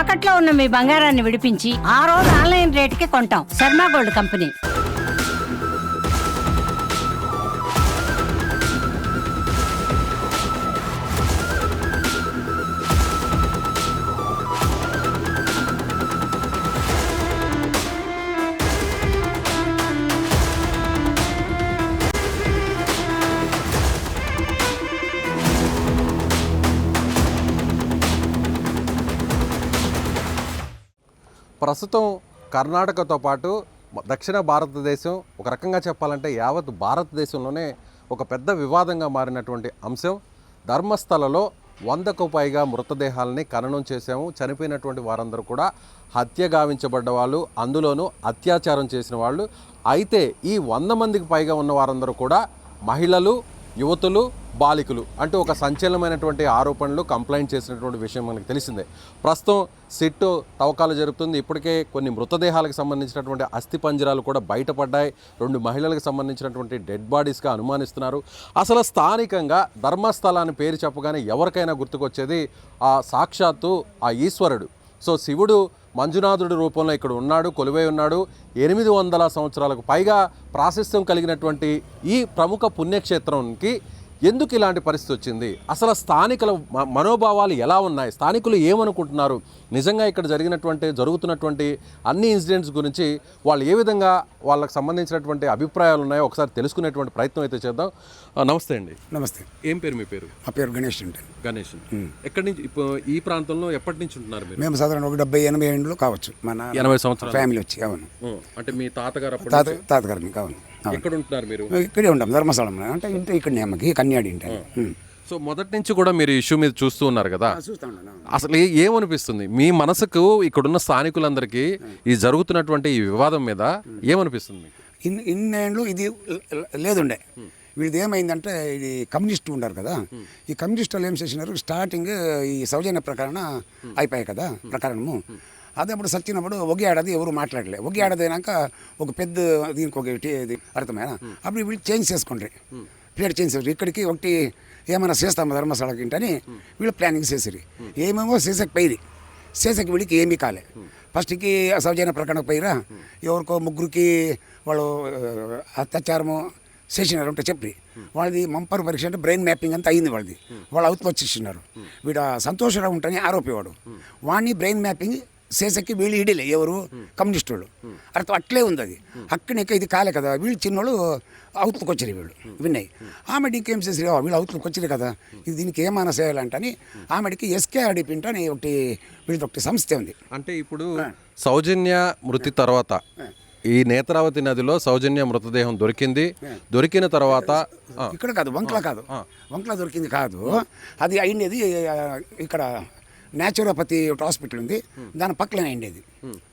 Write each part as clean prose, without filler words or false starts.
తాకట్లో ఉన్న మీ బంగారాన్ని విడిపించి ఆ రోజు ఆన్లైన్ రేటుకి కొంటాం. Sharma gold company. ప్రస్తుతం కర్ణాటకతో పాటు దక్షిణ భారతదేశం, ఒక రకంగా చెప్పాలంటే యావత్ భారతదేశంలోనే ఒక పెద్ద వివాదంగా మారినటువంటి అంశం, ధర్మస్థలలో 100కు పైగా మృతదేహాలని ఖననం చేశాము. చనిపోయినటువంటి వారందరూ కూడా హత్య గావించబడ్డ వాళ్ళు, అందులోనూ అత్యాచారం చేసిన వాళ్ళు. అయితే ఈ 100 మందికి పైగా ఉన్న వారందరూ కూడా మహిళలు, యువతులు, బాలికలు అంటూ ఒక సంచలనమైనటువంటి ఆరోపణలు, కంప్లైంట్ చేసినటువంటి విషయం మనకు తెలిసిందే. ప్రస్తుతం సిట్ తవ్వకాలు జరుగుతుంది. ఇప్పటికే కొన్ని మృతదేహాలకు సంబంధించినటువంటి అస్థిపంజరాలు కూడా బయటపడ్డాయి. 2 మహిళలకు సంబంధించినటువంటి డెడ్ బాడీస్గా అనుమానిస్తున్నారు. అసలు స్థానికంగా ధర్మస్థలాన్ని పేరు చెప్పగానే ఎవరికైనా గుర్తుకొచ్చేది ఆ సాక్షాత్తు ఆ ఈశ్వరుడు. సో శివుడు మంజునాథుడి రూపంలో ఇక్కడ ఉన్నాడు, కొలువై ఉన్నాడు. 800 సంవత్సరాలకు పైగా ప్రాశస్త్యం కలిగినటువంటి ఈ ప్రముఖ పుణ్యక్షేత్రంకి ఎందుకు ఇలాంటి పరిస్థితి వచ్చింది? అసలు స్థానికుల మనోభావాలు ఎలా ఉన్నాయి? స్థానికులు ఏమనుకుంటున్నారు? నిజంగా ఇక్కడ జరుగుతున్నటువంటి అన్ని ఇన్సిడెంట్స్ గురించి వాళ్ళు ఏ విధంగా వాళ్ళకి సంబంధించినటువంటి అభిప్రాయాలు ఉన్నాయో ఒకసారి తెలుసుకునేటువంటి ప్రయత్నం అయితే చేద్దాం. నమస్తే అండి. నమస్తే. ఏం పేరు మీ పేరు? నా పేరు గణేష్ అంటే. గణేష్. ఎక్కడి నుంచి ఈ ప్రాంతంలో ఎప్పటి నుంచి ఉంటున్నారు మీరు? మేము సాధారణ 70-80 ఏళ్ళు కావచ్చు. మన 80 సంవత్సరాలు ఫ్యామిలీ వచ్చి. అవును. అంటే మీ తాతగారు తాతగారిని. అవును. ఎక్కడ ఉంటున్నారు మీరు? ఇక్కడే ఉంటాం, ధర్మస్థలంలో. అంటే ఇంటి ఇక్కడనే అమ్మకి కన్యాడి ఇంటి. సో మొదటి నుంచి కూడా మీరు ఇష్యూ మీద చూస్తూ ఉన్నారు కదా, అసలు ఏమనిపిస్తుంది మీ మనసుకు? ఇక్కడున్న స్థానికులందరికీ ఈ జరుగుతున్నటువంటి ఈ వివాదం మీద ఏమనిపిస్తుంది మీకు? ఇన్నేళ్ళు ఇది లేదుండే. వీళ్ళది ఏమైందంటే, ఇది కమ్యూనిస్టు ఉన్నారు కదా, ఈ కమ్యూనిస్ట్ వాళ్ళు ఏం చేసినారు, స్టార్టింగ్ ఈ సౌజన్య ప్రకరణ అయిపోయాయి కదా, ప్రకరణము. అదే అప్పుడు సచ్చినప్పుడు ఒక ఏడాది ఎవరు మాట్లాడలే. ఒక ఏడాది అయినాక ఒక పెద్ద దీనికి ఒక అర్థమైనా అప్పుడు వీళ్ళు చేంజ్ చేసుకుంటారు, ప్లేట్ చేంజ్ చేసారు. ఇక్కడికి ఒకటి ఏమైనా చేస్తాము ధర్మస్థలకి ఇంటని వీళ్ళు ప్లానింగ్ చేసిరి. ఏమేమో చేసకపోయి చేసకి వీళ్ళకి ఏమీ కాలే. ఫస్ట్కి సౌజన్య ప్రకరణకు పోయిరా, ఎవరికో ముగ్గురికి వాళ్ళు అత్యాచారము చేసినారు అంటే చెప్పి వాళ్ళది మంపర్ పరీక్ష అంటే బ్రెయిన్ మ్యాపింగ్ అంతా అయింది. వాళ్ళది వాళ్ళు అవుతూ వచ్చేసినారు. వీడు సంతోషరావు ఉంటని ఆరోపేవాడు. వాడిని బ్రెయిన్ మ్యాపింగ్ చేసకి వీళ్ళు ఇడిలే, ఎవరు కమ్యూనిస్ట్ వాళ్ళు. అర్థం అట్లే ఉంది. అది అక్కడికి ఇది కాలే కదా, వీళ్ళు చిన్నోళ్ళు అవుతులకు వచ్చారు. వీళ్ళు విన్నాయి. ఆమెడి ఇంకేం చేసారు, వీళ్ళు అవుతులకు వచ్చారు కదా, ఇది దీనికి ఏమైనా చేయాలంటని ఆమెడికి SKRDP అని ఒకటి వీళ్ళది ఒకటి సంస్థ ఉంది. అంటే ఇప్పుడు సౌజన్య మృతి తర్వాత ఈ నేత్రావతి నదిలో సౌజన్య మృతదేహం దొరికిన తర్వాత ఇక్కడ కాదు, వంకల కాదు, వంకల దొరికింది కాదు. అది అయిండేది ఇక్కడ న్యాచురోపతి ఒక హాస్పిటల్ ఉంది, దాని పక్కనే అయిండేది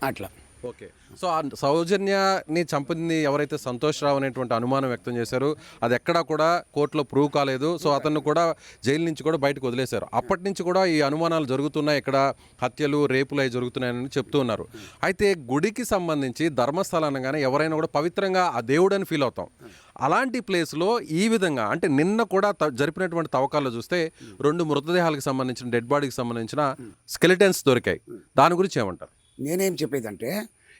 అట్లా. ఓకే. సో ఆ సౌజన్యని చంపింది ఎవరైతే సంతోష్ రావు అనేటువంటి అనుమానం వ్యక్తం చేశారు, అది ఎక్కడా కూడా కోర్టులో ప్రూవ్ కాలేదు. సో అతన్ని కూడా జైలు నుంచి కూడా బయటకు వదిలేశారు. అప్పటి నుంచి కూడా ఈ అనుమానాలు జరుగుతున్నాయి, ఇక్కడ హత్యలు, రేపులు అవి జరుగుతున్నాయని చెప్తూ ఉన్నారు. అయితే గుడికి సంబంధించి ధర్మస్థలం అనగానే ఎవరైనా కూడా పవిత్రంగా ఆ దేవుడని ఫీల్ అవుతాం. అలాంటి ప్లేస్లో ఈ విధంగా అంటే నిన్న కూడా జరిపినటువంటి తవ్వకాల్లో చూస్తే 2 మృతదేహాలకు సంబంధించిన డెడ్ బాడీకి సంబంధించిన స్కెలిటన్స్ దొరికాయి. దాని గురించి ఏమంటారు? నేనేం చెప్పేదంటే,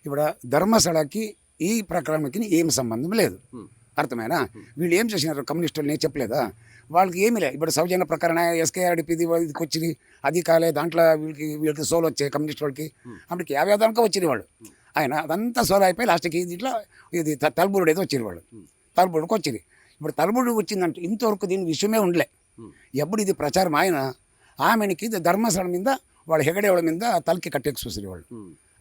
ఇప్పుడు ధర్మస్థలకి ఈ ప్రకరణకి ఏం సంబంధం లేదు. అర్థమైనా? వీళ్ళు ఏం చేసినారు కమ్యూనిస్టులు, నేను చెప్పలేదా, వాళ్ళకి ఏమీ లేదు. ఇప్పుడు సౌజన్య ప్రకరణ SKRDP ఇది వచ్చింది, అది కాలే, దాంట్లో వీళ్ళకి సోలు వచ్చాయి కమ్యూనిస్ట్ వాళ్ళకి. అప్పటికి 50 దాకా వచ్చింది వాళ్ళు. ఆయన అదంతా సోలో అయిపోయి లాస్ట్కి దీంట్లో ఇది తలబూరుడు ఏదో వచ్చింది వాళ్ళు. తలబూరుడికి వచ్చింది. ఇప్పుడు తలబూరుడికి వచ్చిందంటే ఇంతవరకు దీని విషయమే ఉండలే. ఎప్పుడు ఇది ప్రచారం ఆయన ఆమెకి ధర్మస్థలం మీద వాళ్ళ హెగడేవాళ్ళ మీద తలకి కట్టేకి చూసారు వాళ్ళు.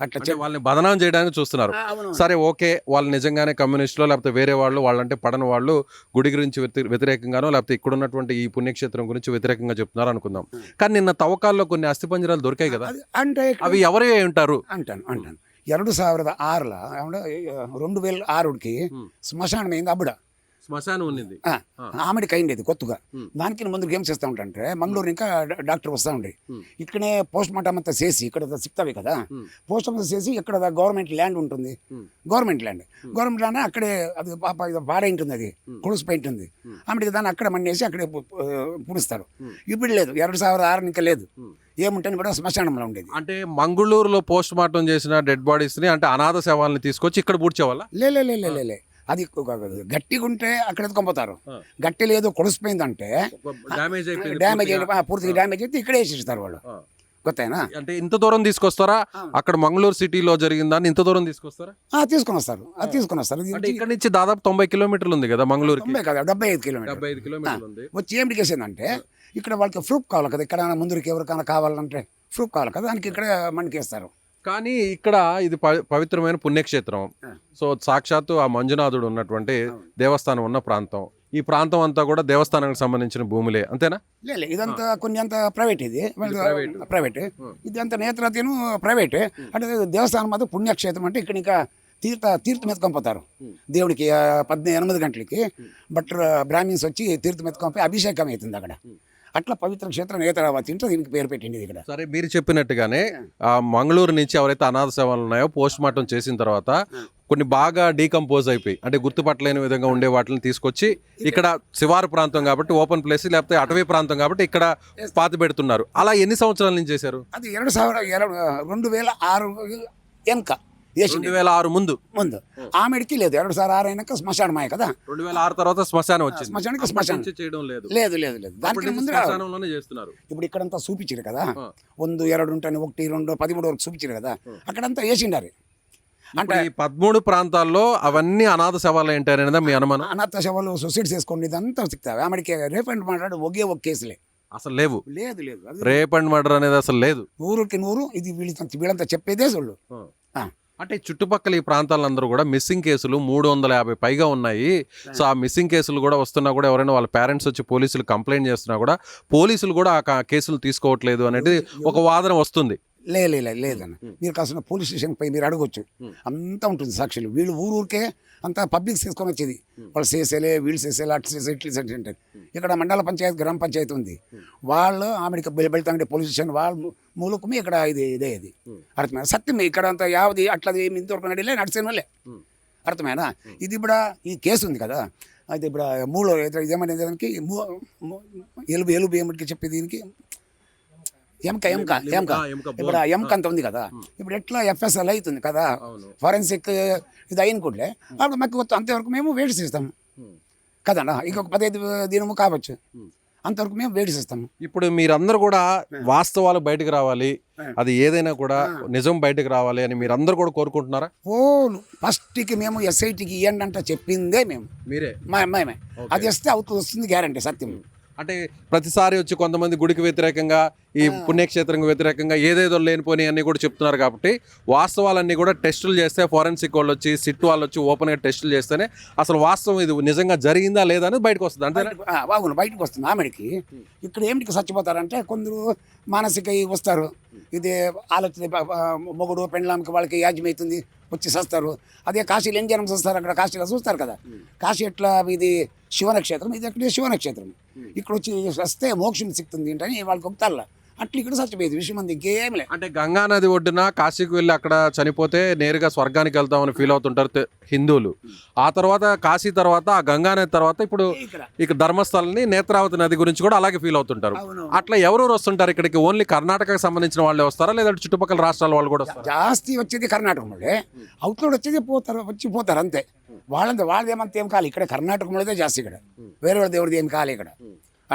అట్లా వాళ్ళని బదనాం చేయడానికి చూస్తున్నారు. సరే, ఓకే, వాళ్ళు నిజంగానే కమ్యూనిస్టులు లేకపోతే వేరే వాళ్ళు, వాళ్ళంటే పడని వాళ్ళు గుడి గురించి వ్యతిరేకంగానో లేకపోతే ఇక్కడ ఉన్నటువంటి ఈ పుణ్యక్షేత్రం గురించి వ్యతిరేకంగా చెప్తున్నారు అనుకుందాం. కానీ నిన్న తవ్వకాల్లో కొన్ని అస్థిపంజరాలు దొరికాయి కదా, అంటే అవి ఎవరే ఉంటారు అంటాను. 2006లో 2006కి శ్మశానం అయింది. అబ్బుడ శ్మశానం ఉన్నది. ఆమెడికి అయింది కొత్తగా. దానికి ముందుకు ఏం చేస్తా ఉంటాంటే మంగళూరు ఇంకా డాక్టర్ వస్తూ ఉండే ఇక్కడనే పోస్ట్ మార్టం అంతా చేసి ఇక్కడ చెప్తావి కదా, పోస్ట్ మార్టం చేసి ఇక్కడ గవర్నమెంట్ ల్యాండ్ ఉంటుంది, గవర్నమెంట్ ల్యాండ్ అక్కడే అది పాప పాడై ఉంటుంది, అది కొలుసిపోయి ఉంటుంది. ఆమెడికి దాన్ని అక్కడ మన్నేసి అక్కడే పుడుస్తారు. ఇప్పుడు లేదు, 2006 ఇంకా లేదు, ఏముంటని కూడా శ్మశానంలో ఉండేది. అంటే మంగళూరులో పోస్ట్ మార్టం చేసిన డెడ్ బాడీస్ ని అంటే అనాథ శవాలని తీసుకొచ్చి ఇక్కడ పూడ్చేవాళ్ళ? లే అది గట్టిగా ఉంటే అక్కడ ఎత్తుకొని గట్టి లేదు కొలిసిపోయిందంటే డ్యామేజ్ పూర్తిగా డ్యామేజ్ అయితే ఇక్కడే వేసేస్తారు వాళ్ళు. కొత్తనా అంటే ఇంత దూరం తీసుకొస్తారా? అక్కడ మంగళూరు సిటీలో జరిగిందాన్ని ఇంత దూరం తీసుకొస్తారా? తీసుకొని వస్తారు, అది తీసుకొని వస్తారు. అంటే ఇక్కడ నుంచి దాదాపు 90 కిలోమీటర్లు ఉంది కదా మంగళూరు? 75 కిలోమీటర్లు ఉంది. వచ్చి ఏమిటి చేసిందంటే ఇక్కడ వాళ్ళకి ప్రూఫ్ కావాలి కదా, ఇక్కడ ముందుకి ఎవరికైనా కావాలంటే ప్రూఫ్ కావాలి కదా, దానికి ఇక్కడ మనకేస్తారు. కానీ ఇక్కడ ఇది పవిత్రమైన పుణ్యక్షేత్రం. సో సాక్షాత్తు ఆ మంజునాథుడు ఉన్నటువంటి దేవస్థానం ఉన్న ప్రాంతం. ఈ ప్రాంతం అంతా కూడా దేవస్థానానికి సంబంధించిన భూములే, అంతేనా? లేదు, ఇదంతా కొన్ని అంతా ప్రైవేట్, ఇది ప్రైవేట్, ఇది అంతా నేత్రతీను ప్రైవేట్. అంటే దేవస్థానం మాత్రం పుణ్యక్షేత్రం. అంటే ఇక్కడ ఇంకా తీర్థం ఎత్తుకొని దేవుడికి 8 గంటలకి బ్రాహ్మిన్స్ వచ్చి తీర్థం ఎత్తుకొని అభిషేకం అవుతుంది అక్కడ. అట్లా పవిత్ర క్షేత్రం నేత్రావతి అంటే దీనికి పేరు పెట్టింది ఇక్కడ. సరే, మీరు చెప్పినట్టుగానే మంగళూరు నుంచి ఎవరైతే అనాథ శవాలు ఉన్నాయో పోస్ట్ మార్టం చేసిన తర్వాత కొన్ని బాగా డీకంపోజ్ అయిపోయి అంటే గుర్తుపట్టలేని విధంగా ఉండే వాటిని తీసుకొచ్చి ఇక్కడ శివారు ప్రాంతం కాబట్టి ఓపెన్ ప్లేస్, లేకపోతే అటవీ ప్రాంతం కాబట్టి ఇక్కడ పాతి పెడుతున్నారు. అలా ఎన్ని సంవత్సరాల నుంచి చేశారు? అది 2006 వెనక 2006 ముందు ఆమెడికి లేదు. 2006 అయినాక శ్మశానమాయ కదా, 2006 తర్వాత శ్మశానం వచ్చింది. శ్మశానం చేయడం లేదు. దానికి ముందు శ్మశానంలోనే చేస్తున్నారు. ఇప్పుడు ఇక్కడంతా చూపించారు కదా, 1, 2 ఉంటాయి, 1, 2, 13 వరకు చూపించారు కదా, అక్కడంతా వేసిండారు. అంటే 13 ప్రాంతాల్లో అవన్నీ అనాథ శవాలు ఏంటనేది మీ అనుమానం? అనాథ శవాలు సూసైడ్ చేసుకోండి ఇదంతా సిక్తావి. ఆమెడికి రేప్ అండ్ మర్డర్ ఒకే ఒక కేసులే, అసలు లేవు. లేదు రేప్ అండ్ మర్డర్ అనేది అసలు లేదు. 100కి 100 ఇది వీళ్ళంతా చెప్పేదే సొల్లు. అంటే చుట్టుపక్కల ఈ ప్రాంతాలందరూ కూడా మిస్సింగ్ కేసులు 350 పైగా ఉన్నాయి. సో ఆ మిస్సింగ్ కేసులు కూడా వస్తున్నా కూడా ఎవరైనా వాళ్ళ పేరెంట్స్ వచ్చి పోలీసులు కంప్లైంట్ చేస్తున్నా కూడా పోలీసులు కూడా ఆ కేసులు తీసుకోవట్లేదు అనేది ఒక వాదన వస్తుంది. లేదన్న, మీరు కాసిన పోలీస్ స్టేషన్ పై మీరు అడగొచ్చు, అంతా ఉంటుంది సాక్షులు. వీళ్ళు ఊరికే అంతా పబ్లిక్ తీసుకొని వచ్చేది, వాళ్ళు చేసేలే, వీళ్ళు చేసేలే, అటు చేసే, ఇట్లు చేసే అంటారు. ఇక్కడ మండల పంచాయతీ, గ్రామ పంచాయతీ ఉంది, వాళ్ళు ఆమెడికి వెళ్తాంటే పోలీస్ స్టేషన్ వాళ్ళ మూలకమే ఇక్కడ ఇదే అర్థమైనా సత్యం. ఇక్కడ అంతా యావది అట్లది ఇంతవరకు నడిలే నడిచేనోళ్ళే, అర్థమైనా. ఇది ఇప్పుడు ఈ కేసు ఉంది కదా, అయితే ఇప్పుడు మూలో ఇదేమంటే దానికి ఎలుబు ఏమిటికి చెప్పి దీనికి ఎముక ఇప్పుడు ఎముక అంత ఉంది కదా, ఇప్పుడు ఎట్లా FSL అవుతుంది కదా, ఫారెన్సిక్ ఇది అయిన కూడలే అప్పుడు మాకు అంతవరకు మేము వెయిట్ చేస్తాము కదా, ఇంకొక 15 దినము కావచ్చు, అంతవరకు మేము వెయిట్ చేస్తాము. ఇప్పుడు మీరందరూ కూడా వాస్తవాలు బయటకు రావాలి, అది ఏదైనా కూడా నిజం బయటకు రావాలి అని మీరందరూ కూడా కోరుకుంటున్నారా? ఫస్ట్కి మేము SITకి ఇవ్వండి అంటే చెప్పిందే మీరే మేమే, అది వస్తే వస్తుంది గ్యారంటీ, సత్యం. అంటే ప్రతిసారి వచ్చి కొంతమంది గుడికి వ్యతిరేకంగా, ఈ పుణ్యక్షేత్రంకి వ్యతిరేకంగా ఏదేదో లేనిపోని అన్నీ కూడా చెప్తున్నారు. కాబట్టి వాస్తవాలన్నీ కూడా టెస్టులు చేస్తే, ఫోరెన్సిక్ వాళ్ళు వచ్చి, సిట్ వాళ్ళు వచ్చి ఓపెన్గా టెస్టులు చేస్తేనే అసలు వాస్తవం ఇది నిజంగా జరిగిందా లేదా అనేది బయటకు వస్తుంది. అంటే బాగుంది, బయటకు వస్తుంది. ఆమెడికి ఇక్కడ ఏమిటికి చచ్చిపోతారంటే కొందరు మానసిక వస్తారు, ఇది ఆలోచన మొగుడు పెండ్లాంకి వాళ్ళకి యాజ్యమవుతుంది, వచ్చి చేస్తారు. అదే కాశీలో ఏం జనం చూస్తారు, అక్కడ కాశీలో చూస్తారు కదా, కాశీ ఎట్లా ఇది శివనక్షేత్రం, ఇది ఎక్కడ శివనక్షేత్రం, ఇక్కడ వచ్చి వస్తే మోక్షం సిక్తుంది ఏంటని వాళ్ళకి ఒకతల్ల అట్లా ఇక్కడ చచ్చిపోయేది విషయం అంది, ఇంకేం లేదు. అంటే గంగా నది ఒడ్డున కాశీకి వెళ్ళి అక్కడ చనిపోతే నేరుగా స్వర్గానికి వెళ్తామని ఫీల్ అవుతుంటారు హిందువులు. ఆ తర్వాత కాశీ తర్వాత ఆ గంగా నది తర్వాత ఇప్పుడు ఇక్కడ ధర్మస్థలని నేత్రావతి నది గురించి కూడా అలాగే ఫీల్ అవుతుంటారు. అట్లా ఎవరెవరు వస్తుంటారు ఇక్కడికి? ఓన్లీ కర్ణాటకకు సంబంధించిన వాళ్ళే వస్తారా, లేదంటే చుట్టుపక్కల రాష్ట్రాల వాళ్ళు కూడా వస్తారా? జాస్తి వచ్చేది కర్ణాటక వాళ్ళే, అవుట్లో వచ్చేది పోతారు అంతే. వాళ్ళదేమంతా ఏం కాదు, ఇక్కడ కర్ణాటక వాళ్ళదే జాస్తి, ఇక్కడ వేరే వాళ్ళ దేవుడిది ఏం కాలే ఇక్కడ.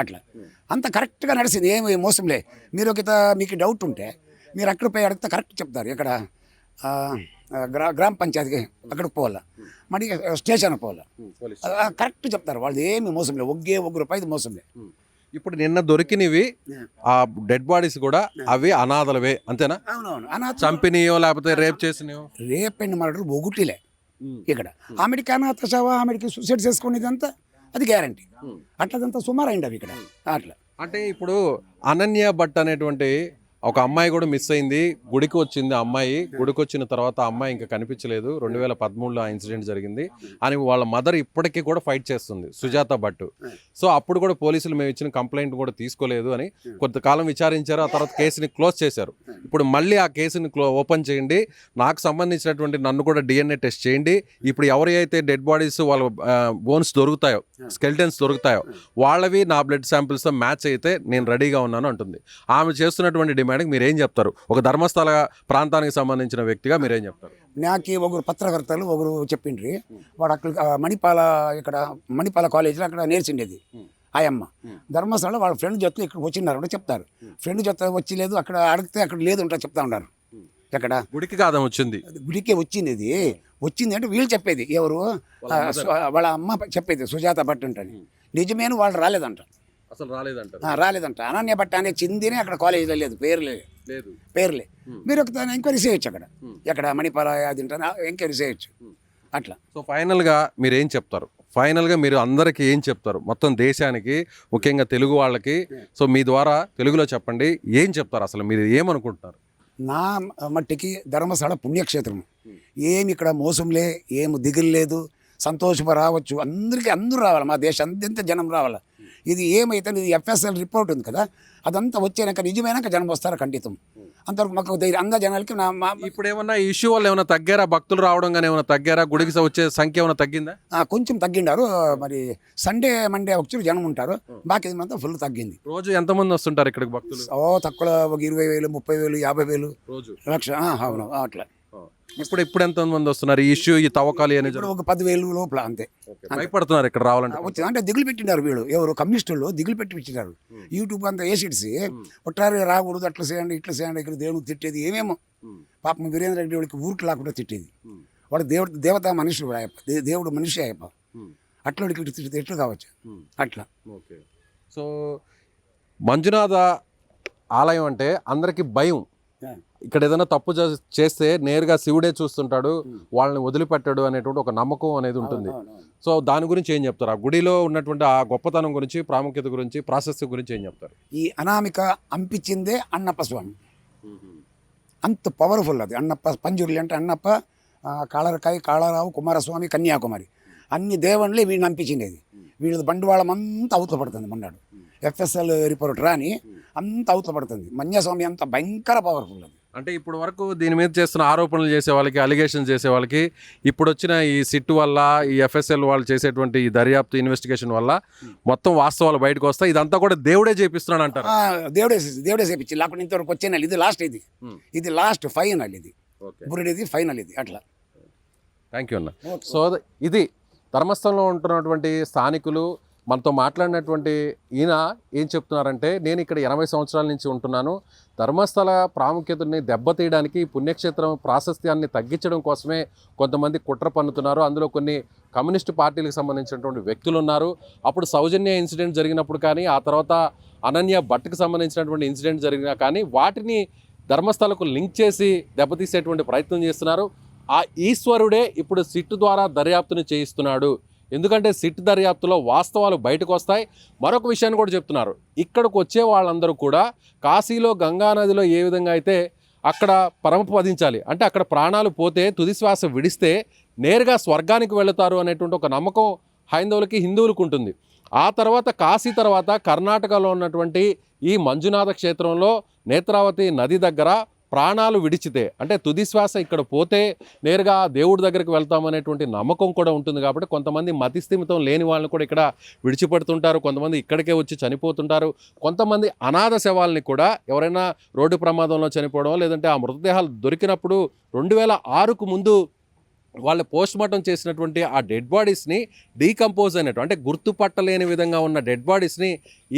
అట్లా అంత కరెక్ట్గా నడిచింది, ఏమి మోసంలే. మీరు మీకు డౌట్ ఉంటే మీరు అక్కడ పోయి అడిగితే కరెక్ట్ చెప్తారు. ఇక్కడ గ్రామ పంచాయతీకి అక్కడికి పోవాలా, మరి స్టేషన్కి పోవాలా, కరెక్ట్ చెప్తారు. వాళ్ళు ఏమి మోసంలే, ఒక్క రూపాయి మోసంలే. ఇప్పుడు నిన్న దొరికినవి ఆ డెడ్ బాడీస్ కూడా అవి అనాథలవే, అంతేనా? అవునవును, చంపినయో లేకపోతే రేప్ చేసినయో? రేప్ అండ్ మర్డర్ ఒకటిలే ఇక్కడ. ఆమెడికి అనాథ శవ, ఆమెడికి సూసైడ్ చేసుకునేదంతా అది గ్యారంటీ. అట్లదంతా సుమారు అయింది అవి ఇక్కడ. అట్లా అంటే ఇప్పుడు అనన్య భట్ అనేటువంటి ఒక అమ్మాయి కూడా మిస్ అయింది. గుడికి వచ్చింది అమ్మాయి. గుడికి వచ్చిన తర్వాత ఆ అమ్మాయి ఇంకా కనిపించలేదు. 2013లో ఆ ఇన్సిడెంట్ జరిగింది అని వాళ్ళ మదర్ ఇప్పటికీ కూడా ఫైట్ చేస్తుంది, సుజాత భట్. సో అప్పుడు కూడా పోలీసులు మేము ఇచ్చిన కంప్లైంట్ కూడా తీసుకోలేదు అని కొంతకాలం విచారించారు. ఆ తర్వాత కేసుని క్లోజ్ చేశారు. ఇప్పుడు మళ్ళీ ఆ కేసుని ఓపెన్ చేయండి, నాకు సంబంధించినటువంటి నన్ను కూడా DNA టెస్ట్ చేయండి. ఇప్పుడు ఎవరైతే డెడ్ బాడీస్ వాళ్ళ బోన్స్ దొరుకుతాయో, స్కెల్టన్స్ దొరుకుతాయో వాళ్ళవి నా బ్లడ్ శాంపిల్స్తో మ్యాచ్ అయితే నేను రెడీగా ఉన్నాను అంటుంది. ఆమె చేస్తున్నటువంటి డిమాండ్కి మీరేం చెప్తారు? ఒక ధర్మస్థల ప్రాంతానికి సంబంధించిన వ్యక్తిగా మీరేం చెప్తారు? నాకు ఒకరు పత్రకర్తలు ఒకరు చెప్పిండ్రి, వాడు అక్కడ మణిపాల కాలేజీలో అక్కడ నేర్చిండేది ఆయమ్మ. ధర్మస్థలంలో వాళ్ళ ఫ్రెండ్ జొత్తు ఇక్కడ వచ్చినారు చెప్తారు. ఫ్రెండ్ జొత్త వచ్చి లేదు, అక్కడ అడిగితే అక్కడ లేదు ఉంటా చెప్తా ఉన్నారు. ఎక్కడ గుడికి కాదా వచ్చింది? గుడికే వచ్చింది. వచ్చింది అంటే వీళ్ళు చెప్పేది, ఎవరు వాళ్ళ అమ్మ చెప్పేది సుజాత భట్ ఉంటుంది. నిజమేను వాళ్ళు రాలేదంట, అసలు రాలేదంట. అనన్య భట్ అనే చిందినే అక్కడ కాలేజీలో లేదు, పేర్లే. మీరు ఒక ఎంక్వైరీ చేయొచ్చు ఎక్కడ మణిపాల అది ఎంక్వైరీ చేయొచ్చు అట్లా. సో ఫైనల్గా మీరు ఏం చెప్తారు? ఫైనల్గా మీరు అందరికీ ఏం చెప్తారు? మొత్తం దేశానికి, ముఖ్యంగా తెలుగు వాళ్ళకి. సో మీ ద్వారా తెలుగులో చెప్పండి, ఏం చెప్తారు? అసలు మీరు ఏమనుకుంటున్నారు? నా మట్టికి ధర్మస్థల పుణ్యక్షేత్రం. ఏమి ఇక్కడ మోసంలే, ఏమి దిగులు లేదు, సంతోషంగా రావచ్చు. అందరూ రావాలి, మా దేశం అంత జనం రావాలి. ఇది ఏమైతే ఇది FSL రిపోర్ట్ ఉంది కదా, అదంతా వచ్చాక నిజమైనాక జనం వస్తారు ఖండితం. అంతవరకు మాకు ధైర్యం అంద జనాలకి ఇప్పుడు ఏమన్నా ఇష్యూ వల్ల ఏమైనా తగ్గారా? భక్తులు రావడం కానీ ఏమైనా తగ్గారా? గుడికి వచ్చే సంఖ్య ఏమైనా తగ్గిందా? కొంచెం తగ్గిండారు. మరి సండే మండే వచ్చి జనం ఉంటారు, బాకీ అంతా ఫుల్ తగ్గింది. రోజు ఎంతమంది వస్తుంటారు ఇక్కడికి భక్తులు? తక్కువ ఒక 20,000, 30,000, 50,000 రోజు, లక్ష. అవును అట్లా. ఇప్పుడు ఎంత మంది వస్తున్నారు? ఈ ఇష్యూ, ఈ తవ్వకాలు అనేది ఒక 10,000 లోపల అంతే. భయపడుతున్నారు ఇక్కడ రావాలంటే. వచ్చింది అంటే దిగులు పెట్టినారు వీళ్ళు, ఎవరు కమ్యూనిస్టులు దిగులు పెట్టించినారు. యూట్యూబ్ అంతా వేసిడ్సి ఒట్టారి రాకూడదు, అట్లా చేయండి ఇట్లా చేయండి, ఇక్కడ దేవుడికి తిట్టేది ఏమేమో. పాపం వీరేంద్ర రెడ్డి వాడికి ఊరికి లేకుండా తిట్టేది. వాడు దేవతా మనుషులు అయ్యప్ప, దేవుడు మనిషి అయ్యప్ప. అట్లా వాడికి తిట్టితే ఎట్లు కావచ్చు అట్లా. ఓకే. సో మంజునాథ ఆలయం అంటే అందరికీ భయం. ఇక్కడ ఏదైనా తప్పు చేస్తే నేరుగా శివుడే చూస్తుంటాడు, వాళ్ళని వదిలిపెట్టాడు అనేటువంటి ఒక నమ్మకం అనేది ఉంటుంది. సో దాని గురించి ఏం చెప్తారు? ఆ గుడిలో ఉన్నటువంటి ఆ గొప్పతనం గురించి, ప్రాముఖ్యత గురించి, ప్రాశస్త్యం గురించి ఏం చెప్తారు? ఈ అనామిక అంపించిందే అన్నప్ప స్వామి. అంత పవర్ఫుల్ అది అన్నప్ప. పంజుర్లి అంటే అన్నప్ప, కాళరకాయ, కాళరావు, కుమారస్వామి, కన్యాకుమారి అన్ని దేవుళ్ళే వీడిని అంపించిండేది. వీళ్ళది బండివాళం అంతా అవతల పడుతుంది. మొన్నాడు FSL రిపోర్ట్ రాని అంత అవతల పడుతుంది. మన్యస్వామి అంత భయంకర పవర్ఫుల్ అది. అంటే ఇప్పుడు వరకు దీని మీద చేస్తున్న ఆరోపణలు చేసే వాళ్ళకి, అలిగేషన్ చేసే వాళ్ళకి, ఇప్పుడు వచ్చిన ఈ సిట్ వల్ల, ఈ FSL వాళ్ళు చేసేటువంటి ఈ దర్యాప్తు ఇన్వెస్టిగేషన్ వల్ల మొత్తం వాస్తవాలు బయటకు వస్తాయి. ఇదంతా కూడా దేవుడే చేపిస్తున్నాడు అంటారు. దేవుడే చేపించి లేకుండా ఇంతవరకు వచ్చే నెల ఇది లాస్ట్. ఇది లాస్ట్ ఫైనల్. ఇది బురుడిది ఫైనల్. ఇది అట్లా. థ్యాంక్ యూ అన్న. సో ఇది ధర్మస్థలంలో ఉంటున్నటువంటి స్థానికులు మనతో మాట్లాడినటువంటి ఈయన ఏం చెప్తున్నారంటే, నేను ఇక్కడ 80 సంవత్సరాల నుంచి ఉంటున్నాను. ధర్మస్థల ప్రాముఖ్యతని దెబ్బతీయడానికి, పుణ్యక్షేత్రం ప్రాశస్త్యాన్ని తగ్గించడం కోసమే కొంతమంది కుట్ర పన్నుతున్నారు. అందులో కొన్ని కమ్యూనిస్టు పార్టీలకు సంబంధించినటువంటి వ్యక్తులు ఉన్నారు. అప్పుడు సౌజన్య ఇన్సిడెంట్ జరిగినప్పుడు కానీ, ఆ తర్వాత అనన్య భట్కి సంబంధించినటువంటి ఇన్సిడెంట్ జరిగినా కానీ వాటిని ధర్మస్థలకు లింక్ చేసి దెబ్బతీసేటువంటి ప్రయత్నం చేస్తున్నారు. ఆ ఈశ్వరుడే ఇప్పుడు సిట్ ద్వారా దర్యాప్తుని చేయిస్తున్నాడు. ఎందుకంటే సిట్ దర్యాప్తులో వాస్తవాలు బయటకు వస్తాయి. మరొక విషయాన్ని కూడా చెప్తున్నారు, ఇక్కడికి వచ్చే వాళ్ళందరూ కూడా కాశీలో గంగానదిలో ఏ విధంగా అయితే అక్కడ పరమపదించాలి, అంటే అక్కడ ప్రాణాలు పోతే, తుది శ్వాస విడిస్తే నేరుగా స్వర్గానికి వెళతారు అనేటువంటి ఒక నమ్మకం హైందవులకి, హిందువులకు ఉంటుంది. ఆ తర్వాత కాశీ తర్వాత కర్ణాటకలో ఉన్నటువంటి ఈ మంజునాథ క్షేత్రంలో నేత్రావతి నది దగ్గర ప్రాణాలు విడిచితే, అంటే తుది శ్వాస ఇక్కడ పోతే నేరుగా దేవుడి దగ్గరికి వెళ్తామనేటువంటి నమ్మకం కూడా ఉంటుంది. కాబట్టి కొంతమంది మతిస్థిమితం లేని వాళ్ళని కూడా ఇక్కడ విడిచిపెడుతుంటారు. కొంతమంది ఇక్కడికే వచ్చి చనిపోతుంటారు. కొంతమంది అనాథ శవాలని కూడా ఎవరైనా రోడ్డు ప్రమాదంలో చనిపోవడం, లేదంటే ఆ మృతదేహాలు దొరికినప్పుడు 2006కు ముందు వాళ్ళు పోస్ట్మార్టం చేసినటువంటి ఆ డెడ్ బాడీస్ని డీకంపోజ్ అయినట్టు, అంటే గుర్తుపట్టలేని విధంగా ఉన్న డెడ్ బాడీస్ని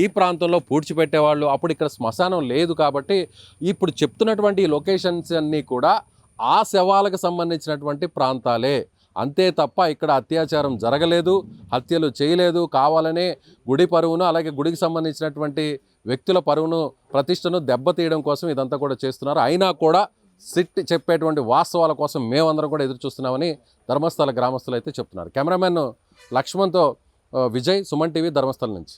ఈ ప్రాంతంలో పూడ్చిపెట్టేవాళ్ళు. అప్పుడు ఇక్కడ శ్మశానం లేదు కాబట్టి ఇప్పుడు చెప్తున్నటువంటి లొకేషన్స్ అన్నీ కూడా ఆ శవాలకు సంబంధించినటువంటి ప్రాంతాలే. అంతే తప్ప ఇక్కడ అత్యాచారం జరగలేదు, హత్యలు చేయలేదు. కావాలనే గుడి పరువును, అలాగే గుడికి సంబంధించినటువంటి వ్యక్తుల పరువును, ప్రతిష్టను దెబ్బతీయడం కోసం ఇదంతా కూడా చేస్తున్నారు. అయినా కూడా సిట్ చెప్పేటువంటి వాస్తవాల కోసం మేమందరం కూడా ఎదురు చూస్తున్నామని ధర్మస్థల గ్రామస్తులు అయితే చెప్తున్నారు. కెమెరామెన్ లక్ష్మణ్తో విజయ్, సుమన్ టీవీ, ధర్మస్థలం నుంచి.